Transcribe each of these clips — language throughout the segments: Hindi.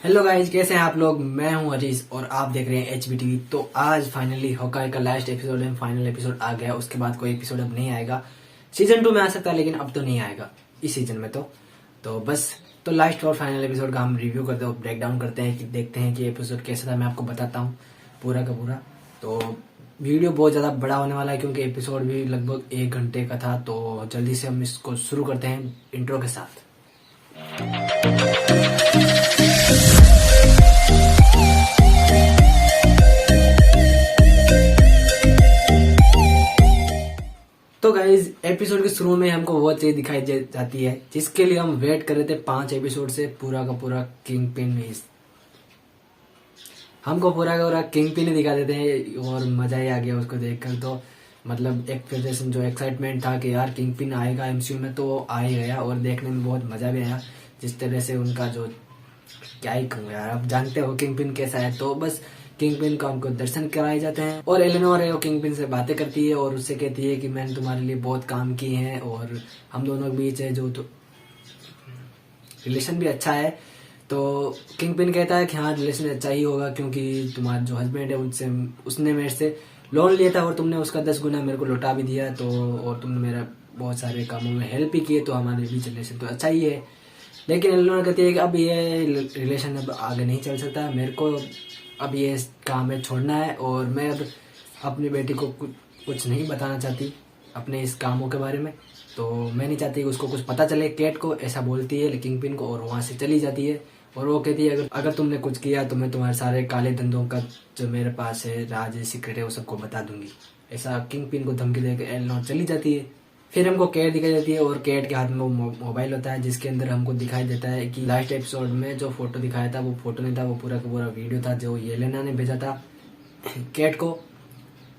हेलो गाइज, कैसे हैं आप लोग। मैं हूं हरीश और आप देख रहे हैं HBTV। तो आज फाइनली हॉकाई का लास्ट एपिसोड है, फाइनल एपिसोड आ गया। उसके बाद कोई एपिसोड अब नहीं आएगा। सीजन 2 में आ सकता है लेकिन अब तो नहीं आएगा इस सीजन में। तो बस तो लास्ट और फाइनल एपिसोड का हम रिव्यू करते हैं, ब्रेक डाउन करते हैं कि देखते हैं कि एपिसोड कैसा था। मैं आपको बताता हूँ पूरा का पूरा। तो वीडियो बहुत ज़्यादा बड़ा होने वाला है क्योंकि एपिसोड भी लगभग 1 घंटे का था। तो जल्दी से हम इसको शुरू करते हैं इंट्रो के साथ। तो गाइज एपिसोड के शुरू में हमको वो चीज दिखाई जाती है जिसके लिए हम वेट कर रहे थे 5 एपिसोड से। पूरा का पूरा किंग पिन हमको पूरा का पूरा किंग पिन ही दिखा देते हैं और मजा ही आ गया उसको देखकर। तो मतलब एक फिर जैसे जो एक्साइटमेंट था कि यार किंग पिन आएगा MCU में, तो आ ही गया और देखने में बहुत मजा भी आया। जिस तरह से उनका जो क्या ही कहूँ यार, आप जानते हो किंग पिन कैसा है। तो बस किंग पिन का हमको दर्शन कराए जाते हैं और एलेनोर है वो किंग पिन से बातें करती है और उससे कहती है कि मैंने तुम्हारे लिए बहुत काम किए हैं और हम दोनों के बीच है जो तो रिलेशन भी अच्छा है। तो किंग पिन कहता है कि हाँ रिलेशन अच्छा ही होगा क्योंकि तुम्हारा जो हस्बैंड है उनसे उसने मेरे से लोन लिया था और तुमने उसका 10 गुना मेरे को लौटा भी दिया। तो और तुमने मेरा बहुत सारे कामों में हेल्प भी किए, तो हमारे बीच रिलेशन तो अच्छा ही है। लेकिन एलेनोर कहती है कि अब ये रिलेशन अब आगे नहीं चल सकता, मेरे को अब ये काम है छोड़ना है और मैं अब अपनी बेटी को कुछ नहीं बताना चाहती अपने इस कामों के बारे में। तो मैं नहीं चाहती कि उसको कुछ पता चले। केट को ऐसा बोलती है किंग पिन को और वहाँ से चली जाती है। और वो कहती है अगर अगर तुमने कुछ किया तो मैं तुम्हारे सारे काले धंधों का जो मेरे पास है राज सीक्रेट है वो सबको बता दूंगी। ऐसा किंग पिन को धमकी देकर एलेनोर चली जाती है। फिर हमको केट दिखाई देती है और केट के हाथ में वो मोबाइल होता है जिसके अंदर हमको दिखाई देता है कि लास्ट एपिसोड में जो फोटो दिखाया था वो फोटो नहीं था, वो पूरा का पूरा वीडियो था जो येलेना ने भेजा था केट को।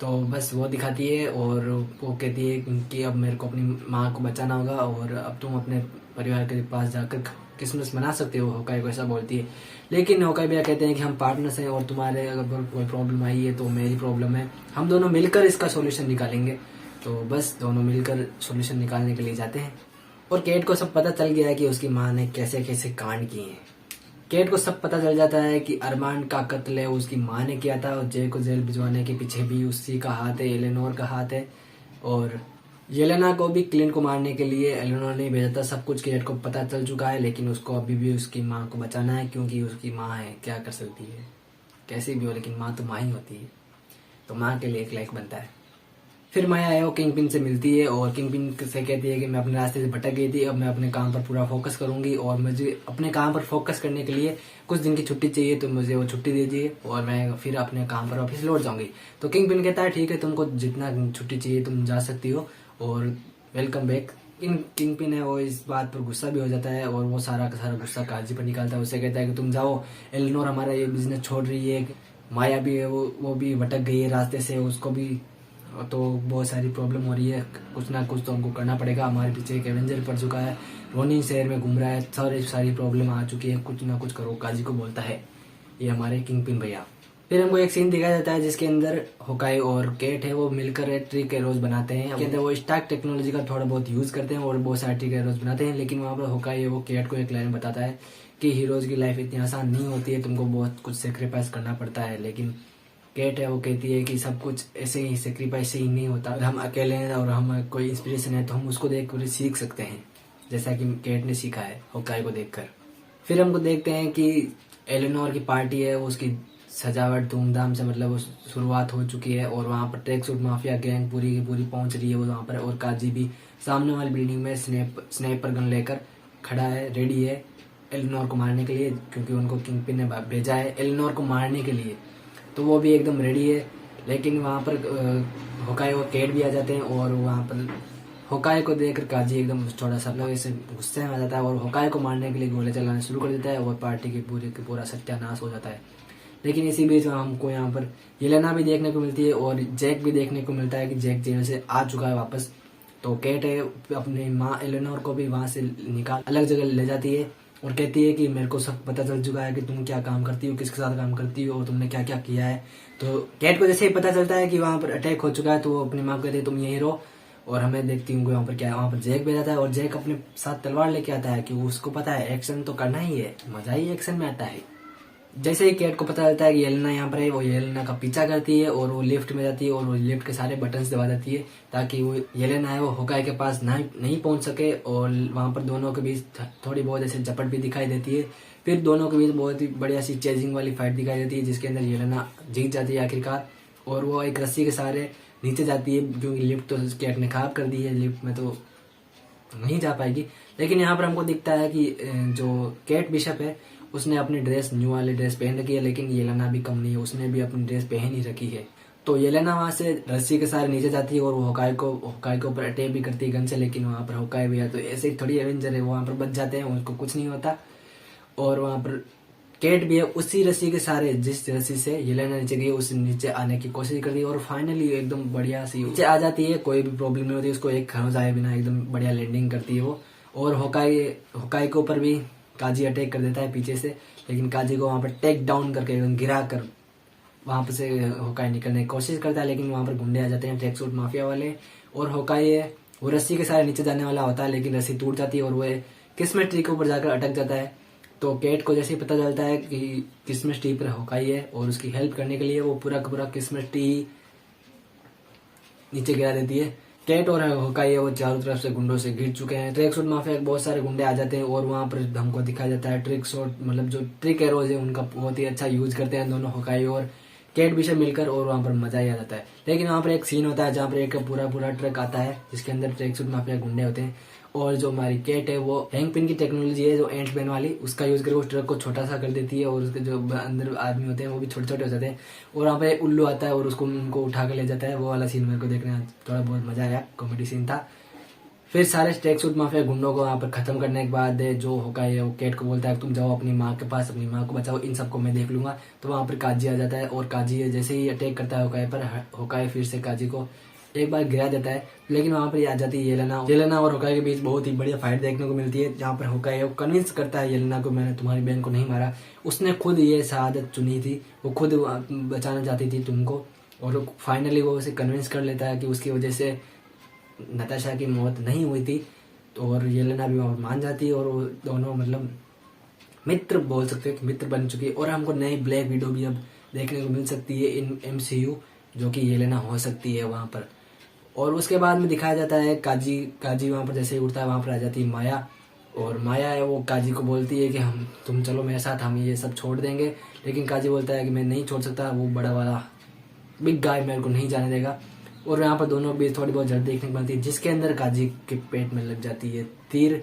तो बस वो दिखाती है और वो कहती है कि अब मेरे को अपनी माँ को बचाना होगा और अब तुम अपने परिवार के पास जाकर क्रिसमस मना सकते हो, होकाई को ऐसा बोलती है। लेकिन होकाई भैया कहते हैं कि हम पार्टनर्स हैं और तुम्हारे अगर कोई प्रॉब्लम आई है तो मेरी प्रॉब्लम है, हम दोनों मिलकर इसका सॉल्यूशन निकालेंगे। तो बस दोनों मिलकर सॉल्यूशन निकालने के लिए जाते हैं और केट को सब पता चल गया है कि उसकी माँ ने कैसे कैसे कांड किए हैं। केट को सब पता चल जाता है कि अरमान का कत्ल है उसकी माँ ने किया था और जय को जेल भिजवाने के पीछे भी उसी का हाथ है, एलेनोर का हाथ है। और येलेना को भी क्लिंट को मारने के लिए एलेनोर ने भेजा था। सब कुछ केट को पता चल चुका है लेकिन उसको अभी भी उसकी माँ को बचाना है क्योंकि उसकी माँ है, क्या कर सकती है कैसे भी हो, लेकिन माँ तो माँ ही होती है। तो माँ के लिए एक लाइक बनता है। फिर माया है वो किंग पिन से मिलती है और किंग पिन से कहती है कि मैं अपने रास्ते से भटक गई थी, अब मैं अपने काम पर पूरा फोकस करूंगी और मुझे अपने काम पर फोकस करने के लिए कुछ दिन की छुट्टी चाहिए, तो मुझे वो छुट्टी दीजिए और मैं फिर अपने काम पर वापस लौट जाऊंगी। तो किंग पिन कहता है ठीक है, तुमको जितना छुट्टी चाहिए तुम जा सकती हो और वेलकम बैक। किंग पिन है वो इस बात पर गुस्सा भी हो जाता है और वो सारा का सारा गुस्सा काजी पर निकालता है। उससे कहता है कि तुम जाओ, एलेनोर हमारा ये बिजनेस छोड़ रही है, माया भी है वो भी भटक गई है रास्ते से, उसको भी तो बहुत सारी प्रॉब्लम हो रही है, कुछ ना कुछ तो हमको करना पड़ेगा। हमारे पीछे एक एवेंजर पड़ चुका है, रोनी शहर में घूम रहा है, सारी प्रॉब्लम आ चुकी है, कुछ ना कुछ करो, काजी को बोलता है ये हमारे किंग पिन भैया। फिर हमको एक सीन दिखाया जाता है जिसके अंदर होकाई और केट है वो मिलकर एक ट्री कैरोज बनाते हैं। उसके अंदर वो स्टार्क टेक्नोलॉजी का थोड़ा बहुत यूज करते हैं और बहुत सारे ट्री कैरोज बनाते हैं। लेकिन वहाँ पर होकाई है वो केट को एक लाइन बताता है कि हीरोज की लाइफ इतनी आसान नहीं होती है, तुमको बहुत कुछ सेक्रीफाइस करना पड़ता है। लेकिन केट है वो कहती है कि सब कुछ ऐसे ही सेक्रीफाइस से ही नहीं होता, अगर हम अकेले हैं और हम कोई इंस्पिरेशन है तो हम उसको देख कर सीख सकते हैं, जैसा कि केट ने सीखा है होकाई को देखकर। फिर हमको देखते हैं कि एलेनोर की पार्टी है वो उसकी सजावट धूमधाम से मतलब वो शुरुआत हो चुकी है और वहाँ पर ट्रैक सूट माफिया गैंग पूरी की पूरी पहुंच रही है वो वहाँ पर। और काजी भी सामने वाली बिल्डिंग में स्नैपर गन लेकर खड़ा है, रेडी है एलेनोर को मारने के लिए क्योंकि उनको किंग पिन ने भेजा है एलेनोर को मारने के लिए। तो वो भी एकदम रेडी है। लेकिन वहाँ पर होकाई और केट भी आ जाते हैं और वहाँ पर होकाई को देखकर काजी एकदम थोड़ा सा लोग ऐसे गुस्से में आ जाता है और होकाई को मारने के लिए गोले चलाना शुरू कर देता है और पार्टी की पूरा सत्यानाश हो जाता है। लेकिन इसी बीच हमको यहाँ पर येलेना भी देखने को मिलती है और जैक भी देखने को मिलता है कि जैक जेल से आ चुका है वापस। तो केट है अपनी माँ एलेनोर को भी वहाँ से निकाल अलग जगह ले जाती है और कहती है कि मेरे को सब पता चल चुका है कि तुम क्या काम करती हो, किसके साथ काम करती हो और तुमने क्या क्या किया है। तो कैट को जैसे ही पता चलता है कि वहाँ पर अटैक हो चुका है तो वो अपनी माँ को कहती है तुम यहीं रहो और हमें देखती हूँ वहाँ पर क्या है। वहाँ पर जैक भी जाता है और जैक अपने साथ तलवार लेके आता है कि उसको पता है एक्शन तो करना ही है, मजा ही एक्शन में आता है। जैसे ही केट को पता चलता है कि येलेना यहाँ पर है, वो येलेना का पीछा करती है और वो लिफ्ट में जाती है और वो लिफ्ट के सारे बटन्स दबा देती है ताकि वो येलेना है वो होकाई के पास नहीं पहुंच सके। और वहां पर दोनों के बीच थोड़ी बहुत ऐसे झपट भी दिखाई देती है। फिर दोनों के बीच बहुत ही बढ़िया सी चेजिंग वाली फाइट दिखाई देती है जिसके अंदर येलेना जीत जाती है आखिरकार। और वो एक रस्सी के सहारे नीचे जाती है क्योंकि लिफ्ट तो केट ने खराब कर दी है, लिफ्ट में तो नहीं जा पाएगी। लेकिन यहाँ पर हमको दिखता है कि जो केट बिशप है उसने अपनी ड्रेस न्यू वाली ड्रेस पहन रखी है, लेकिन येलेना भी कम नहीं है, उसने भी अपनी ड्रेस पहन ही रखी है। तो येलेना वहां से रस्सी के सहारे नीचे जाती है और वो होकाई के ऊपर अटैक भी करती है गन से, लेकिन वहां पर होकाई भी है तो ऐसे ही थोड़ी एवेंजर है, वहां पर बच जाते हैं, उनको कुछ नहीं होता। और वहां पर केट भी है उसी रस्सी के सहारे जिस रस्सी से येलेना नीचे गई उस नीचे आने की कोशिश करती है और फाइनली एकदम बढ़िया सी नीचे आ जाती है, कोई भी प्रॉब्लम नहीं होती उसको, एक खरोंच आए बिना एकदम बढ़िया लैंडिंग करती है वो। और होकाई के ऊपर भी काजी अटैक कर देता है पीछे से, लेकिन काजी को वहां पर टेक डाउन करके एकदम गिरा कर वहां पर से होकाई निकलने की कोशिश करता है, लेकिन वहां पर गुंडे आ जाते हैं ट्रैक सूट माफिया वाले। और होकाई है वो रस्सी के सारे नीचे जाने वाला होता है, लेकिन रस्सी टूट जाती है और वो किस्मत ट्री के ऊपर जाकर अटक जाता है। तो केट को जैसे ही पता चलता है कि किस्मत ट्री पर होकाई है और उसकी हेल्प करने के लिए वो पूरा का पूरा किस्मत ट्री नीचे गिरा देती है। केट और होकाई है वो चारों तरफ से गुंडों से घिर चुके हैं। ट्रिक शॉट माफिया बहुत सारे गुंडे आ जाते हैं और वहां पर हमको दिखाया जाता है ट्रिक शॉट मतलब जो ट्रिक एरोज है उनका बहुत ही अच्छा यूज करते हैं दोनों होकाई और केट बिशप मिलकर, और वहां पर मजा ही आ जाता है। लेकिन वहां पर एक सीन होता है जहां पर एक पूरा ट्रक आता है जिसके अंदर ट्रिक शॉट माफिया गुंडे होते हैं और जो हमारी केट है वो हैंगपिन की टेक्नोलॉजी है जो एंट मैन वाली उसका यूज करके उस ट्रक को छोटा सा कर देती है और उसके जो अंदर आदमी होते हैं वो भी छोटे छोटे हो जाते हैं। और वहाँ पे उल्लू आता है और उसको उनको उठा कर ले जाता है। वो वाला सीन मेरे को देखने में थोड़ा बहुत मजा आया, कॉमेडी सीन था। फिर सारे ट्रैक सूट माफिया गुंडों को वहां पर खत्म करने के बाद जो होकाई है वो केट को बोलता है तुम जाओ अपनी माँ के पास, अपनी माँ को बचाओ, इन सबको मैं देख लूंगा। तो वहां पर काजी आ जाता है और काजी जैसे ही अटैक करता है होकाई पर, होकाई फिर से काजी को एक बार गिरा देता है। लेकिन वहां पर आ जाती है येलेना और होकाई के बीच बहुत ही बढ़िया फाइट देखने को मिलती है जहां पर होकाई वो कन्विंस करता है येलेना को मैंने तुम्हारी बहन को नहीं मारा, उसने खुद ये शहादत चुनी थी, वो खुद बचाना चाहती थी तुमको। और फाइनली वो उसे कन्विंस कर लेता है कि उसकी वजह से नताशा की मौत नहीं हुई थी। और येलेना भी वहां मान जाती है और वो दोनों मतलब मित्र बोल सकते हैं, मित्र बन चुकी है। और हमको नई ब्लैक विडो भी अब देखने को मिल सकती है इन MCU जो कि येलेना हो सकती है वहां पर। और उसके बाद में दिखाया जाता है काजी वहां पर जैसे ही उठता है वहां पर आ जाती है माया। और माया है वो काजी को बोलती है कि तुम चलो मेरे साथ, हम ये सब छोड़ देंगे। लेकिन काजी बोलता है कि मैं नहीं छोड़ सकता, वो बड़ा वाला बिग गाय मेरे को नहीं जाने देगा। और यहाँ पर दोनों बीच थोड़ी बहुत झड़ देखने को मिलती है जिसके अंदर काजी के पेट में लग जाती है तीर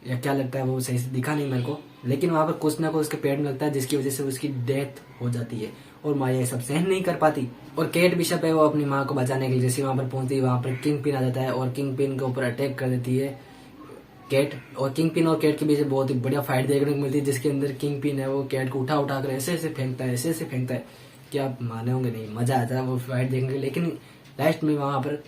या क्या लगता है वो सही से दिखा नहीं मेरे को, लेकिन वहां पर कुछ ना कुछ उसके पेट में लगता है जिसकी वजह से उसकी डेथ हो जाती है। और माया ये सब सहन नहीं कर पाती और केट बिशप है वो अपनी माँ को बचाने के लिए जैसे वहां पर पहुंचती है वहां पर किंग पिन आ जाता है और किंग पिन के ऊपर अटैक कर देती है केट। और किंग पिन और केट के बीच बहुत ही बढ़िया फाइट देखने को मिलती है जिसके अंदर किंग पिन है वो केट को उठा कर ऐसे ऐसे फेंकता है, ऐसे ऐसे फेंकता है कि आप माने होंगे नहीं, मजा आता है वो फाइट देखने के। लेकिन लास्ट में वहां पर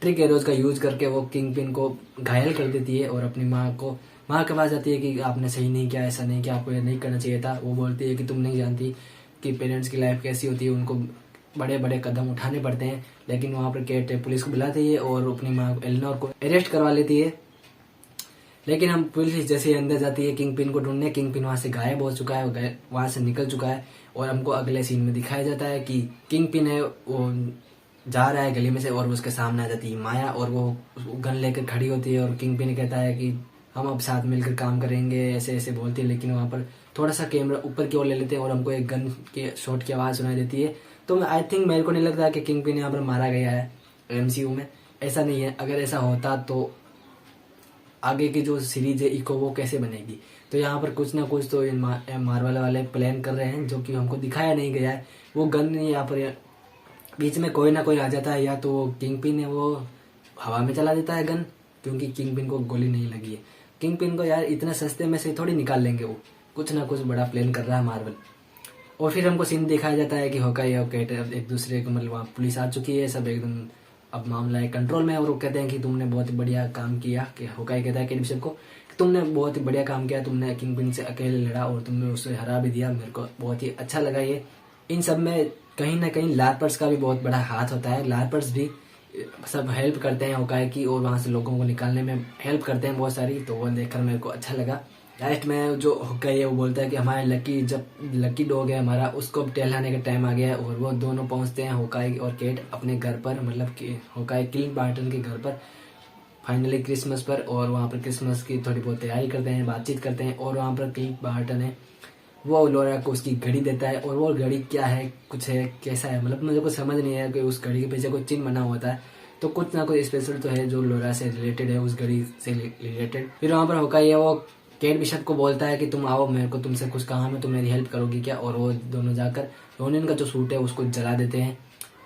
ट्रिक एरोज का यूज करके वो किंग पिन को घायल कर देती है और अपनी माँ के पास जाती है कि आपने सही नहीं किया, ऐसा नहीं किया, आपको ये नहीं करना चाहिए था। वो बोलती है कि तुम नहीं जानती कि पेरेंट्स की लाइफ कैसी होती है, उनको बड़े बड़े कदम उठाने पड़ते हैं। लेकिन वहां पर केट पुलिस को बुलाती है और अपनी माँ एलिनोर को अरेस्ट करवा लेती है। लेकिन हम पुलिस जैसे अंदर जाती है किंग पिन को ढूंढने, किंग पिन वहां से गायब हो चुका है, वहां से निकल चुका है। और हमको अगले सीन में दिखाया जाता है कि किंग पिन है वो जा रहा है गली में से और उसके सामने आ जाती है माया और वो गन लेकर खड़ी होती है और किंग पिन कहता है कि हम अब साथ मिलकर काम करेंगे, ऐसे ऐसे बोलती है। लेकिन वहां पर थोड़ा सा कैमरा ऊपर की ओर ले लेते हैं और हमको एक गन के शॉट की आवाज सुनाई देती है। तो आई थिंक मेरे को नहीं लगता कि किंग पिन यहाँ पर मारा गया है MCU में, ऐसा नहीं है। अगर ऐसा होता तो आगे की जो सीरीज है इको वो कैसे बनेगी। तो यहाँ पर कुछ ना कुछ तो मार्वल वाले प्लान कर रहे हैं जो कि हमको दिखाया नहीं गया है। वो गन यहाँ पर बीच में कोई ना कोई आ जाता है, या तो किंग पिन है वो हवा में चला देता है गन, क्योंकि किंग पिन को गोली नहीं लगी है। किंग पिन को यार इतना सस्ते में से थोड़ी निकाल लेंगे, वो कुछ ना कुछ बड़ा प्लान कर रहा है मार्वल। और फिर हमको सीन दिखाया जाता है कि होकाई और केट एक दूसरे को मतलब वहाँ पुलिस आ चुकी है, सब एकदम अब मामला है कंट्रोल में। और वो कहते हैं कि तुमने बहुत ही बढ़िया काम किया, कि होकाई कहता है केट बिशप को कि तुमने बहुत ही बढ़िया काम किया, तुमने किंग पिन से अकेले लड़ा और तुमने उसे हरा भी दिया, मेरे को बहुत ही अच्छा लगा ये। इन सब में कहीं ना कहीं लार्पर्स का भी बहुत बड़ा हाथ होता है, लार्पर्स भी सब हेल्प करते हैं होकाई की और वहां से लोगों को निकालने में हेल्प करते हैं बहुत सारी। तो वो देखकर मेरे को अच्छा लगा। लास्ट में जो होकाई है वो बोलता है कि हमारे लकी डॉग है हमारा, उसको अब टहलाने का टाइम आ गया है। और वो दोनों पहुंचते हैं होकाई और केट अपने घर पर, मतलब कि होकाई क्लिंट बार्टन के घर पर फाइनली क्रिसमस पर। और वहाँ पर क्रिसमस की थोड़ी बहुत तैयारी करते हैं, बातचीत करते हैं। और वहाँ पर क्लिंट बार्टन है वो लोरा को उसकी घड़ी देता है। और वो घड़ी क्या है, कुछ है, कैसा है, मतलब मुझे कुछ समझ नहीं आया कि उस घड़ी के पीछे कोई चिन्ह बना होता है। तो कुछ ना कुछ स्पेशल तो है जो लोरा से रिलेटेड है, उस घड़ी से रिलेटेड। फिर वहाँ पर होकाई है वो केट बिशप को बोलता है कि तुम आओ, मेरे को तुमसे कुछ काम है, तुम मेरी हेल्प करोगी क्या। और वो दोनों जाकर रोनिन का जो सूट है उसको जला देते हैं।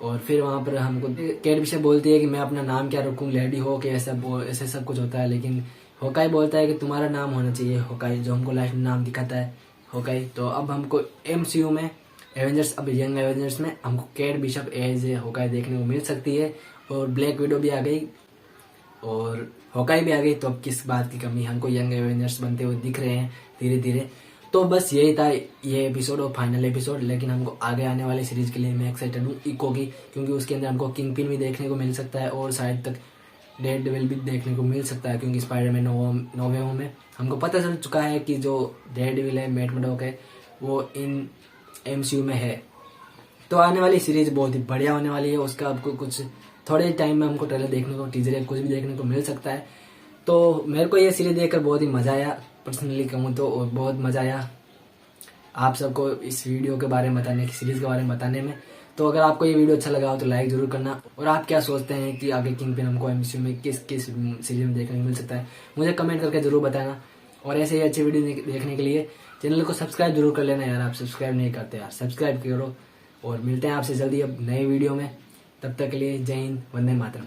और फिर वहाँ पर हमको केट बिशप बोलती है कि मैं अपना नाम क्या रखूँ, लेडी हो के ऐसे सब कुछ होता है। लेकिन होकाई बोलता है कि तुम्हारा नाम होना चाहिए होकाई, जो हमको लास्ट में नाम दिखाता है होकाई। तो अब हमको MCU में एवेंजर्स, अब यंग एवेंजर्स में हमको केट बिशप एज होकाई देखने को मिल सकती है। और ब्लैक विडो भी आ गई और होकाई भी आ गई। तो अब किस बात की कमी, हमको यंग एवेंजर्स बनते हुए दिख रहे हैं धीरे धीरे। तो बस यही था ये एपिसोड और फाइनल एपिसोड। लेकिन हमको आगे आने वाली सीरीज के लिए मैं एक्साइटेड हूँ इको की, क्योंकि उसके अंदर हमको किंग पिन भी देखने को मिल सकता है और शायद तक डेड डेविल भी देखने को मिल सकता है। क्योंकि स्पाइडरमैन नो वे होम में हमको पता चल चुका है कि जो डेड डेविल है, मैट मर्डॉक है, वो इन MCU में है। तो आने वाली सीरीज बहुत ही बढ़िया होने वाली है। उसका आपको कुछ थोड़े टाइम में हमको ट्रेलर देखने को, टीजर या कुछ भी देखने को मिल सकता है। तो मेरे को ये सीरीज देखकर बहुत ही मजा आया, पर्सनली कहूँ तो, और बहुत मजा आया आप सबको इस वीडियो के बारे में बताने, की सीरीज के बारे में बताने में। तो अगर आपको ये वीडियो अच्छा लगा हो तो लाइक जरूर करना। और आप क्या सोचते हैं कि आगे किंग पिन हमको MCU में किस किस सीरीज में देखने को मिल सकता है, मुझे कमेंट करके जरूर बताना। और ऐसे ही अच्छी वीडियो देखने के लिए चैनल को सब्सक्राइब जरूर कर लेना यार, आप सब्सक्राइब नहीं करते यार, सब्सक्राइब करो। और मिलते हैं आपसे जल्दी अब नए वीडियो में, तब तक के लिए जय हिंद, वंदे मातरम।